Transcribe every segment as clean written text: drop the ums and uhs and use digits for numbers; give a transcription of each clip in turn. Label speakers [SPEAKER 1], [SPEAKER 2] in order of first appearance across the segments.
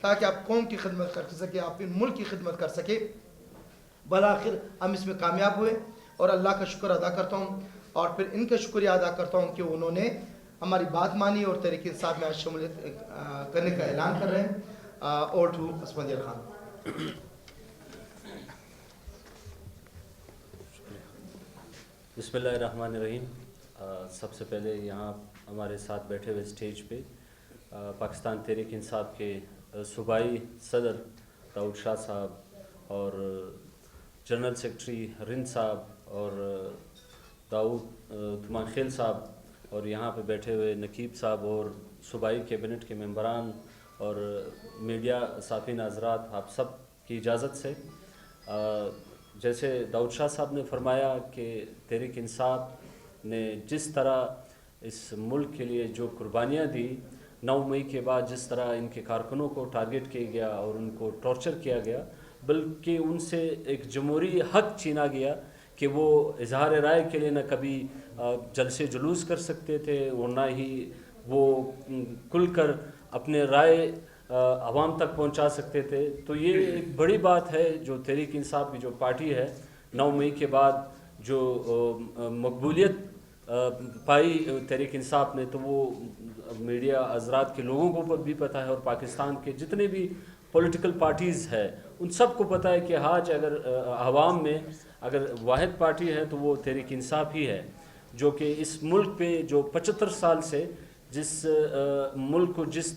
[SPEAKER 1] تاکہ آپ قوم کی خدمت کر سکے, آپ ملک کی خدمت کر سکے. بالآخر ہم اس میں کامیاب ہوئے اور اللہ کا شکر ادا کرتا ہوں, اور پھر ان کا شکریہ ادا کرتا ہوں کہ انہوں نے ہماری بات مانی اور تحریک انصاف میں آج شمولیت کرنے کا اعلان کر رہے ہیں. اور ٹو اسماعیل خان.
[SPEAKER 2] بسم اللہ الرحمن الرحیم. سب سے پہلے یہاں ہمارے ساتھ بیٹھے ہوئے اسٹیج پہ پاکستان تحریک انصاف کے صوبائی صدر داؤد شاہ صاحب اور جنرل سیکرٹری رند صاحب اور داؤد تمان خیل صاحب, اور یہاں پہ بیٹھے ہوئے نقیب صاحب اور صوبائی کیبنٹ کے ممبران اور میڈیا صحافین حضرات, آپ سب کی اجازت سے جیسے داؤد شاہ صاحب نے فرمایا کہ تحریک انصاف نے جس طرح اس ملک کے لیے جو قربانیاں دی, 9 مئی کے بعد جس طرح ان کے کارکنوں کو ٹارگٹ کیا گیا اور ان کو ٹارچر کیا گیا, بلکہ ان سے ایک جمہوری حق چھینا گیا کہ وہ اظہار رائے کے لیے نہ کبھی جلسے جلوس کر سکتے تھے اور نہ ہی وہ کھل کر اپنے رائے عوام تک پہنچا سکتے تھے. تو یہ ایک بڑی بات ہے جو تحریک انصاف کی جو پارٹی ہے 9 مئی کے بعد جو مقبولیت پائی تحریک انصاف نے, تو وہ میڈیا حضرات کے لوگوں کو بھی پتہ ہے اور پاکستان کے جتنے بھی پولیٹیکل پارٹیز ہے ان سب کو پتہ ہے کہ آج اگر عوام میں اگر واحد پارٹی ہے تو وہ تحریک انصاف ہی ہے, جو کہ اس ملک پہ جو 75 سال سے جس ملک کو جس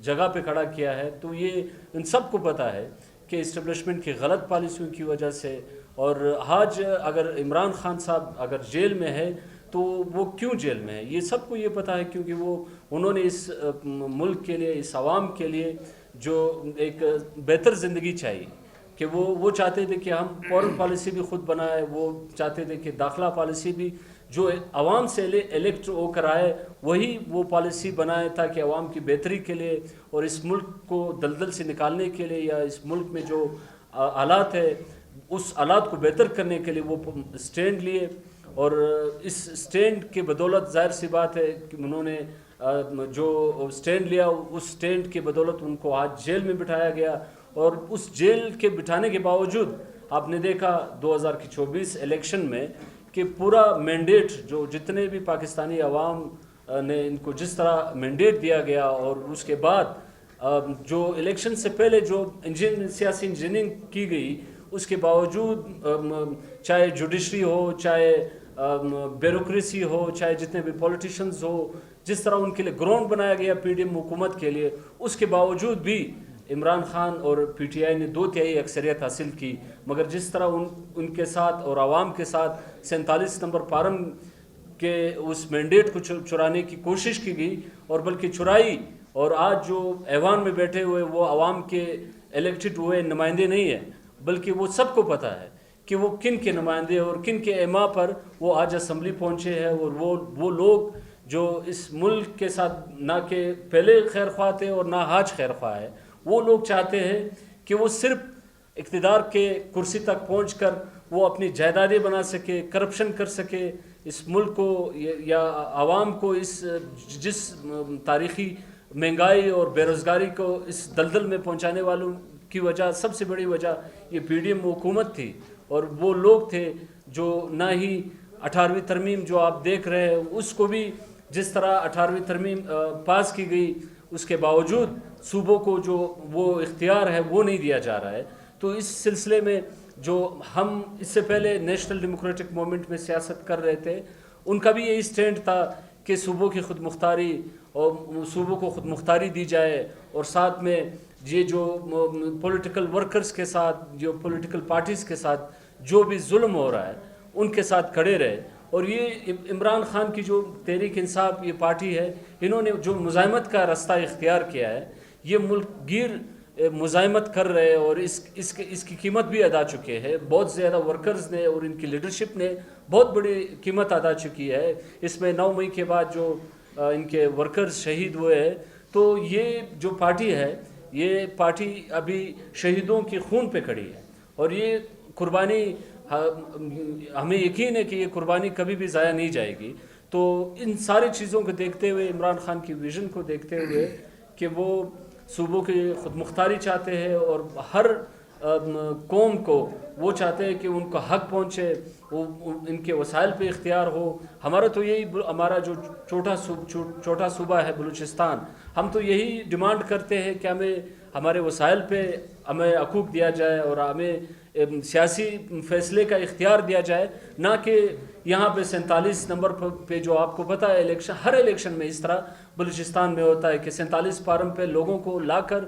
[SPEAKER 2] جگہ پہ کھڑا کیا ہے, تو یہ ان سب کو پتہ ہے کہ اسٹیبلشمنٹ کی غلط پالیسیوں کی وجہ سے. اور آج اگر عمران خان صاحب اگر جیل میں ہے تو وہ کیوں جیل میں ہے, یہ سب کو یہ پتہ ہے, کیونکہ انہوں نے اس ملک کے لیے, اس عوام کے لیے جو ایک بہتر زندگی چاہیے کہ وہ چاہتے تھے کہ ہم فورن پالیسی بھی خود بنائے, وہ چاہتے تھے کہ داخلہ پالیسی بھی جو عوام سے الیکٹ ہو کر آئے وہی وہ پالیسی بنائے تاکہ عوام کی بہتری کے لیے اور اس ملک کو دلدل سے نکالنے کے لیے یا اس ملک میں جو حالات ہے اس حالات کو بہتر کرنے کے لیے وہ سٹینڈ لیے. اور اس سٹینڈ کے بدولت ظاہر سی بات ہے کہ انہوں نے جو سٹینڈ لیا اس سٹینڈ کے بدولت ان کو آج جیل میں بٹھایا گیا. اور اس جیل کے بٹھانے کے باوجود آپ نے دیکھا 2024 الیکشن میں کہ پورا مینڈیٹ جو جتنے بھی پاکستانی عوام نے ان کو جس طرح مینڈیٹ دیا گیا, اور اس کے بعد جو الیکشن سے پہلے جو سیاسی انجینئرنگ کی گئی اس کے باوجود چاہے جوڈیشری ہو, چاہے بیوروکریسی ہو, چاہے جتنے بھی پولیٹیشنز ہو, جس طرح ان کے لیے گراؤنڈ بنایا گیا پی ڈی ایم حکومت کے لیے, اس کے باوجود بھی عمران خان اور پی ٹی آئی نے 2/3 اکثریت حاصل کی. مگر جس طرح ان کے ساتھ اور عوام کے ساتھ 47 نمبر فارم کے اس مینڈیٹ کو چرانے کی کوشش کی گئی اور بلکہ چرائی, اور آج جو ایوان میں بیٹھے ہوئے وہ عوام کے الیکٹڈ ہوئے نمائندے نہیں ہیں, بلکہ وہ سب کو پتہ ہے کہ وہ کن کے نمائندے اور کن کے ایما پر وہ آج اسمبلی پہنچے ہیں. اور وہ لوگ جو اس ملک کے ساتھ نہ کہ پہلے خیر خواہ تھے اور نہ آج خیر خواہ ہے, وہ لوگ چاہتے ہیں کہ وہ صرف اقتدار کے کرسی تک پہنچ کر وہ اپنی جائیدادیں بنا سکے, کرپشن کر سکے, اس ملک کو یا عوام کو اس جس تاریخی مہنگائی اور بے روزگاری کو اس دلدل میں پہنچانے والوں کی وجہ, سب سے بڑی وجہ یہ پی ڈی ایم حکومت تھی. اور وہ لوگ تھے جو نہ ہی 18ویں ترمیم جو آپ دیکھ رہے ہیں اس کو بھی جس طرح 18ویں ترمیم پاس کی گئی اس کے باوجود صوبوں کو جو وہ اختیار ہے وہ نہیں دیا جا رہا ہے. تو اس سلسلے میں جو ہم اس سے پہلے نیشنل ڈیموکریٹک موومنٹ میں سیاست کر رہے تھے ان کا بھی یہی سٹینڈ تھا کہ صوبوں کی خود مختاری اور صوبوں کو خود مختاری دی جائے, اور ساتھ میں یہ جو پولیٹیکل ورکرز کے ساتھ, جو پولیٹیکل پارٹیز کے ساتھ جو بھی ظلم ہو رہا ہے ان کے ساتھ کھڑے رہے. اور یہ عمران خان کی جو تحریک انصاف یہ پارٹی ہے, انہوں نے جو مزاحمت کا راستہ اختیار کیا ہے, یہ ملک گیر مزاحمت کر رہے اور اس کی قیمت بھی ادا چکے ہیں. بہت زیادہ ورکرز نے اور ان کی لیڈرشپ نے بہت بڑی قیمت ادا چکی ہے. اس میں 9 مئی کے بعد جو ان کے ورکرز شہید ہوئے ہیں, تو یہ جو پارٹی ہے یہ پارٹی ابھی شہیدوں کی خون پہ کھڑی ہے, اور یہ قربانی ہمیں یقین ہے کہ یہ قربانی کبھی بھی ضائع نہیں جائے گی. تو ان ساری چیزوں کو دیکھتے ہوئے, عمران خان کی ویژن کو دیکھتے ہوئے کہ وہ صوبوں کی خود مختاری چاہتے ہیں اور ہر قوم کو وہ چاہتے ہیں کہ ان کا حق پہنچے, وہ ان کے وسائل پہ اختیار ہو. ہمارا تو یہی, ہمارا جو چھوٹا صوبہ ہے بلوچستان, ہم تو یہی ڈیمانڈ کرتے ہیں کہ ہمیں ہمارے وسائل پہ ہمیں حقوق دیا جائے اور ہمیں سیاسی فیصلے کا اختیار دیا جائے, نہ کہ یہاں پہ 47 نمبر پہ جو آپ کو پتہ ہے الیکشن, ہر الیکشن میں اس طرح بلوچستان میں ہوتا ہے کہ 47 فارم پہ لوگوں کو لا کر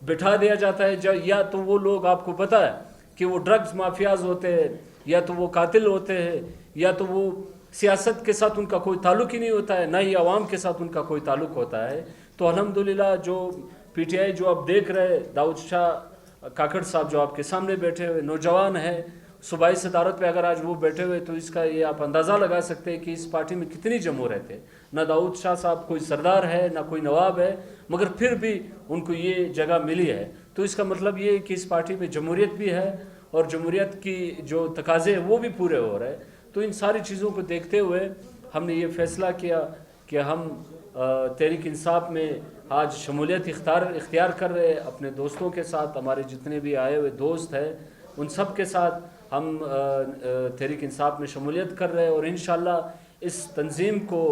[SPEAKER 2] بٹھا دیا جاتا ہے. یا تو وہ لوگ آپ کو پتہ ہے کہ وہ ڈرگز مافیاز ہوتے ہیں, یا تو وہ قاتل ہوتے ہیں, یا تو وہ سیاست کے ساتھ ان کا کوئی تعلق ہی نہیں ہوتا ہے, نہ ہی عوام کے ساتھ ان کا کوئی تعلق ہوتا ہے. تو الحمدللہ جو پی ٹی آئی جو آپ دیکھ رہے, داؤد شاہ کاکڑ صاحب جو آپ کے سامنے بیٹھے ہوئے نوجوان ہیں, صوبائی صدارت پہ اگر آج وہ بیٹھے ہوئے تو اس کا یہ آپ اندازہ لگا سکتے ہیں کہ اس پارٹی میں کتنی جمہوریت ہے. نہ داؤد شاہ صاحب کوئی سردار ہے, نہ کوئی نواب ہے, مگر پھر بھی ان کو یہ جگہ ملی ہے. تو اس کا مطلب یہ ہے کہ اس پارٹی میں جمہوریت بھی ہے اور جمہوریت کی جو تقاضے ہیں وہ بھی پورے ہو رہے ہیں. تو ان ساری چیزوں کو دیکھتے ہوئے ہم نے یہ فیصلہ کیا کہ ہم تحریک انصاف میں آج شمولیت اختیار کر رہے ہیں اپنے دوستوں کے ساتھ. ہمارے جتنے بھی آئے ہوئے دوست ہیں ان سب کے ساتھ ہم تحریک انصاف میں شمولیت کر رہے ہیں, اور انشاءاللہ اس تنظیم کو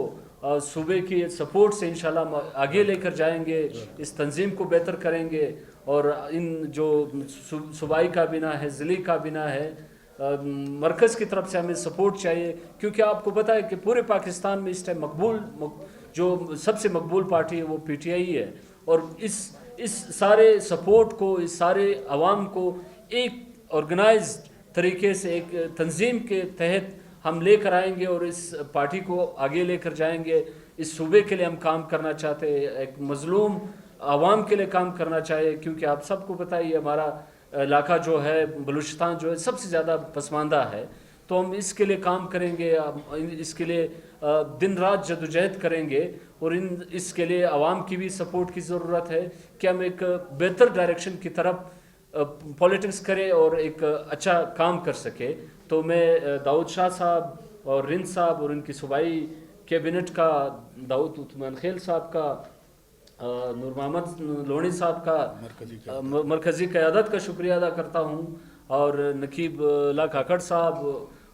[SPEAKER 2] صوبے کی سپورٹ سے انشاءاللہ آگے لے کر جائیں گے, اس تنظیم کو بہتر کریں گے. اور ان جو صوبائی کابینہ ہے, ضلعی کابینہ ہے, مرکز کی طرف سے ہمیں سپورٹ چاہیے, کیونکہ آپ کو پتہ ہے کہ پورے پاکستان میں اس ٹائم مقبول جو سب سے مقبول پارٹی ہے وہ پی ٹی آئی ہے. اور اس سارے سپورٹ کو, اس سارے عوام کو ایک آرگنائزڈ طریقے سے ایک تنظیم کے تحت ہم لے کر آئیں گے اور اس پارٹی کو آگے لے کر جائیں گے. اس صوبے کے لیے ہم کام کرنا چاہتے ہیں, ایک مظلوم عوام کے لیے کام کرنا چاہیے, کیونکہ آپ سب کو پتہ ہی ہمارا علاقہ جو ہے بلوچستان جو ہے سب سے زیادہ پسماندہ ہے. تو ہم اس کے لیے کام کریں گے, اس کے لیے دن رات جدوجہد کریں گے, اور اس کے لیے عوام کی بھی سپورٹ کی ضرورت ہے کہ ہم ایک بہتر ڈائریکشن کی طرف پولیٹکس کریں اور ایک اچھا کام کر سکے. تو میں داؤد شاہ صاحب اور رند صاحب اور ان کی صوبائی کیبنٹ کا, داؤد عثمان خیل صاحب کا, نور محمد لونی صاحب کا, مرکزی قیادت کا شکریہ ادا کرتا ہوں, اور نقیب اللہ کاکڑ صاحب,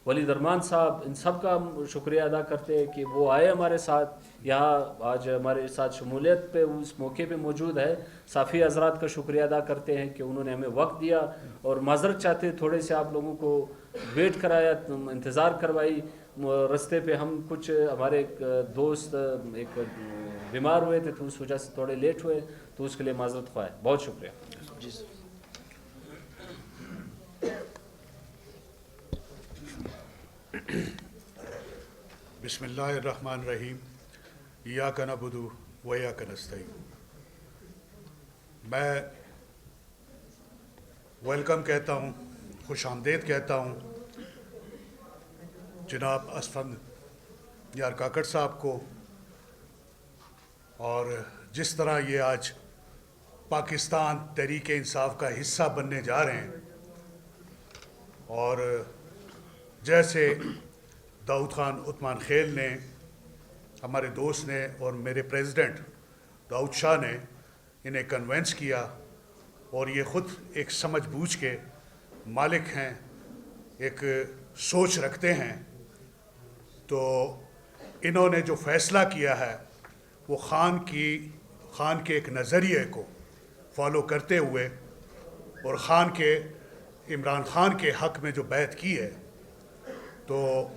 [SPEAKER 2] ولی درمان صاحب, ان سب کا شکریہ ادا کرتے ہیں کہ وہ آئے ہمارے ساتھ یہاں, آج ہمارے ساتھ شمولیت پہ اس موقع پہ موجود ہے. صافی حضرات کا شکریہ ادا کرتے ہیں کہ انہوں نے ہمیں وقت دیا, اور معذرت چاہتے تھوڑے سے آپ لوگوں کو ویٹ کرایا, انتظار کروائی. رستے پہ ہم کچھ ہمارے ایک دوست ایک بیمار ہوئے تھے تو اس وجہ سے تھوڑے لیٹ ہوئے, تو اس کے لیے معذرت خواہ. بہت شکریہ.
[SPEAKER 1] جی سر.
[SPEAKER 3] بسم اللہ الرحمن الرحیم. ایاک نعبد و ایاک نستعین. میں ویلکم کہتا ہوں, خوش آمدید کہتا ہوں جناب اسفند یار کاکڑ صاحب کو, اور جس طرح یہ آج پاکستان تحریک انصاف کا حصہ بننے جا رہے ہیں, اور جیسے داؤد خان عثمان خیل نے, ہمارے دوست نے, اور میرے پریزیڈنٹ داؤد شاہ نے انہیں کنونس کیا, اور یہ خود ایک سمجھ بوجھ کے مالک ہیں, ایک سوچ رکھتے ہیں, تو انہوں نے جو فیصلہ کیا ہے وہ خان کے ایک نظریے کو فالو کرتے ہوئے, اور عمران خان کے حق میں جو بیعت کی ہے, تو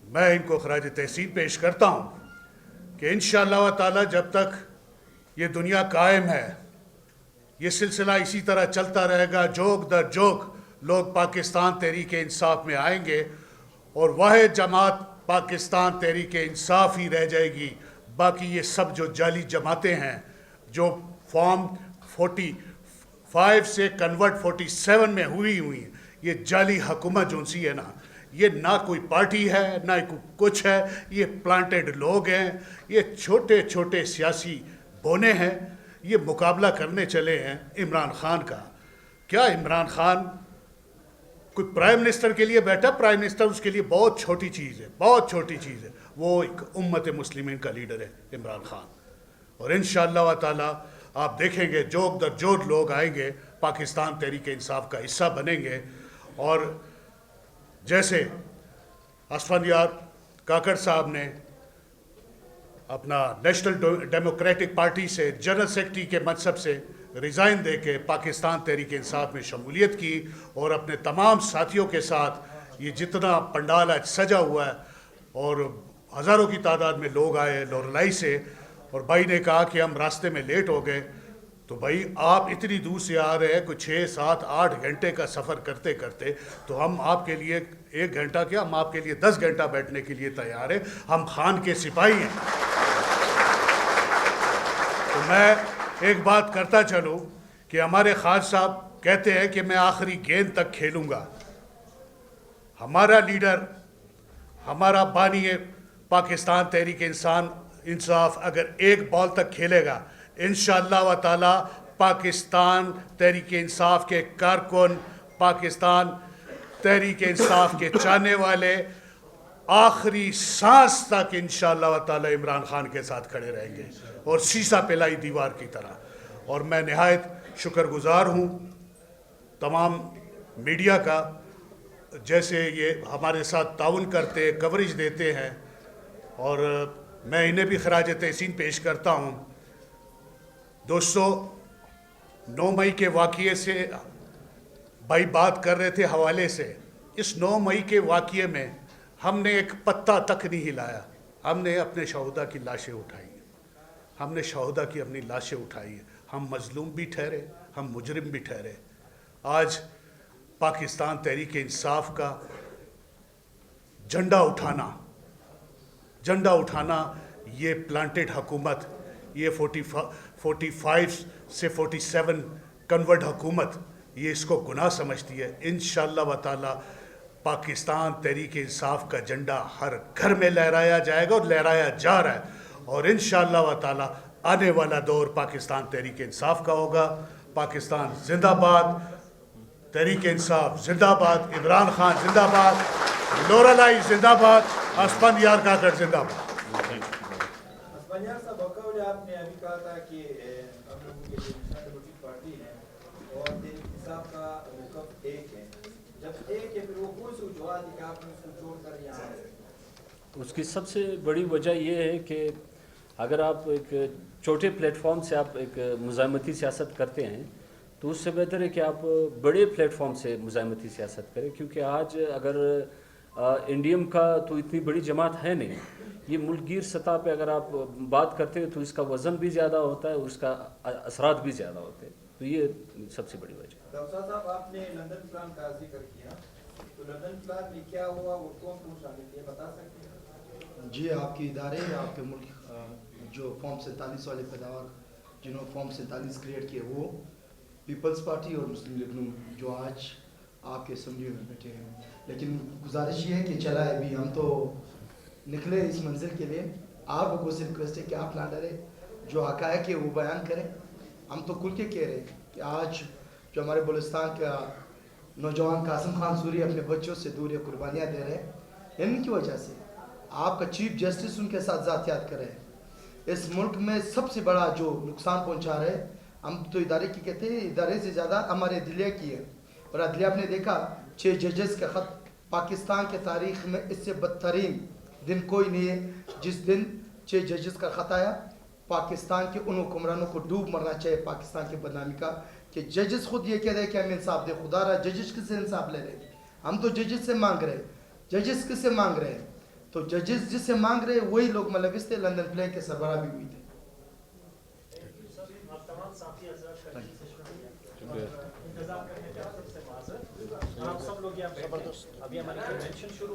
[SPEAKER 3] میں ان کو خراج تحسین پیش کرتا ہوں کہ انشاءاللہ تعالی جب تک یہ دنیا قائم ہے یہ سلسلہ اسی طرح چلتا رہے گا. جوک در جوک لوگ پاکستان تحریک انصاف میں آئیں گے, اور واحد جماعت پاکستان تحریک انصاف ہی رہ جائے گی. باقی یہ سب جو جعلی جماعتیں ہیں جو فارم 45 سے کنورٹ 47 میں ہوئی ہیں, یہ جعلی حکومت جو سی ہے نا, یہ نہ کوئی پارٹی ہے نہ کچھ ہے, یہ پلانٹڈ لوگ ہیں, یہ چھوٹے چھوٹے سیاسی بونے ہیں, یہ مقابلہ کرنے چلے ہیں عمران خان کا. کیا عمران خان کوئی پرائم منسٹر کے لیے بیٹھا؟ پرائم منسٹر اس کے لیے بہت چھوٹی چیز ہے, بہت چھوٹی چیز ہے. وہ ایک امت مسلمین کا لیڈر ہے عمران خان, اور انشاءاللہ تعالی آپ دیکھیں گے جوک در جوک لوگ آئیں گے پاکستان تحریک انصاف کا حصہ بنیں گے. اور جیسے اسفندیار کاکڑ صاحب نے اپنا نیشنل ڈیموکریٹک پارٹی سے جنرل سیکرٹری کے منصب سے ریزائن دے کے پاکستان تحریک انصاف میں شمولیت کی اور اپنے تمام ساتھیوں کے ساتھ یہ جتنا پنڈال آج سجا ہوا ہے اور ہزاروں کی تعداد میں لوگ آئے لورلائی سے, اور بھائی نے کہا کہ ہم راستے میں لیٹ ہو گئے, تو بھائی آپ اتنی دور سے آ رہے ہیں کوئی 6, 7, 8 گھنٹے کا سفر کرتے کرتے, تو ہم آپ کے لیے 1 گھنٹہ کیا ہم آپ کے لیے 10 گھنٹہ بیٹھنے کے لیے تیار ہیں, ہم خان کے سپاہی ہیں. تو میں ایک بات کرتا چلوں کہ ہمارے خاج صاحب کہتے ہیں کہ میں آخری گیند تک کھیلوں گا. ہمارا لیڈر, ہمارا بانی پاکستان تحریک انصاف اگر ایک بال تک کھیلے گا, انشاءاللہ و تعالی پاکستان تحریک انصاف کے کارکن, پاکستان تحریک انصاف کے چاہنے والے آخری سانس تک انشاءاللہ و تعالی عمران خان کے ساتھ کھڑے رہیں گے اور سیسا پلائی دیوار کی طرح. اور میں نہایت شکر گزار ہوں تمام میڈیا کا, جیسے یہ ہمارے ساتھ تعاون کرتے کوریج دیتے ہیں, اور میں انہیں بھی خراج تحسین پیش کرتا ہوں. دوستو, 9 مئی کے واقعے سے بھائی بات کر رہے تھے حوالے سے. اس 9 مئی کے واقعے میں ہم نے ایک پتہ تک نہیں ہلایا. ہم نے اپنے شہداء کی لاشیں اٹھائی, ہم نے شہداء کی اپنی لاشیں اٹھائی. ہم مظلوم بھی ٹھہرے, ہم مجرم بھی ٹھہرے. آج پاکستان تحریک انصاف کا جھنڈا اٹھانا یہ پلانٹڈ حکومت, یہ 45 سے 47 کنورٹ حکومت, یہ اس کو گناہ سمجھتی ہے. انشاءاللہ و تعالی پاکستان تحریک انصاف کا جھنڈا ہر گھر میں لہرایا جائے گا اور لہرایا جا رہا ہے, اور انشاءاللہ و تعالی آنے والا دور پاکستان تحریک انصاف کا ہوگا. پاکستان زندہ باد, تحریک انصاف زندہ باد, عمران خان زندہ باد, لورالائی زندہ باد, اسفندیار کاکڑ زندہ باد.
[SPEAKER 4] اسفندیار صاحب بقول آپ نے ابھی کہا تھا کہ ہم لوگوں کے نیشنل ڈیموکریٹک پارٹی ہے اور تحریک انصاف کا موقف ایک ہے. جب ایک ہے پھر وہ کون سی وجوہات ہے کہ آپ نے اس کو چھوڑ کر یہاں آئے؟
[SPEAKER 2] اس کی سب سے بڑی وجہ یہ ہے کہ اگر آپ ایک چھوٹے پلیٹ فارم سے آپ ایک مزاحمتی سیاست کرتے ہیں تو اس سے بہتر ہے کہ آپ بڑے پلیٹ فارم سے مزاحمتی سیاست کریں, کیونکہ آج اگر انڈیم کا تو اتنی بڑی جماعت ہے نہیں, یہ ملک گیر سطح پہ اگر آپ بات کرتے ہیں تو اس کا وزن بھی زیادہ ہوتا ہے اور اس کا اثرات بھی زیادہ ہوتے ہیں. تو یہ سب سے بڑی وجہ ہے.
[SPEAKER 4] ڈاکٹر صاحب آپ نے لندن پلان کا ذکر کیا, تو لندن پلان میں کیا ہوا اور کون کون شامل تھے بتا سکتے ہیں؟
[SPEAKER 1] جی, آپ کے ادارے, آپ کے ملک جو فارم 47 والے پیداوار جنہوں نے فارم 47 کریٹ کیے, وہ پیپلز پارٹی اور مسلم لیگ نون جو آج آپ کے اسمبلی میں بیٹھے ہیں. لیکن گزارش یہ ہے کہ چلا ہے ابھی ہم تو نکلے اس منزل کے لیے, آپ کو سے ریکویسٹ ہے کہ آپ نہ ڈرے, جو حقائق ہے وہ بیان کریں. ہم تو کھل کے کہہ رہے ہیں کہ آج جو ہمارے بلوچستان کا نوجوان قاسم خان سوری اپنے بچوں سے دور قربانیاں دے رہے ہیں, ان کی وجہ سے آپ کا چیف جسٹس ان کے ساتھ ذاتیات کر رہے ہیں. اس ملک میں سب سے بڑا جو نقصان پہنچا رہے ہیں, ہم تو ادارے کی کہتے ہیں, ادارے سے زیادہ ہمارے عدلیہ کی ہے. اور عدلیہ آپ نے دیکھا 6 ججز کا خط, پاکستان کے تاریخ میں اس سے بدترین دن کوئی نہیں ہے. جس دن 6 ججز کا خط آیا, پاکستان کے ان حکمرانوں کو ڈوب مرنا چاہیے پاکستان کی بدنامی کا, کہ ججز خود یہ کہہ رہے کہ ہم انصاف دے. خدا رہا ججز کس سے انصاف لے رہے, ہم تو ججز سے مانگ رہے. ججز کس سے مانگ رہے ہیں؟ تو ججز جس سے مانگ رہے وہی لوگ ملوث تھے. لندن پلان کے سربراہ بھی ہوئی تھے.
[SPEAKER 5] آپ سب لوگ یہاں بیٹھے, ابھی ہماری کنونشن شروع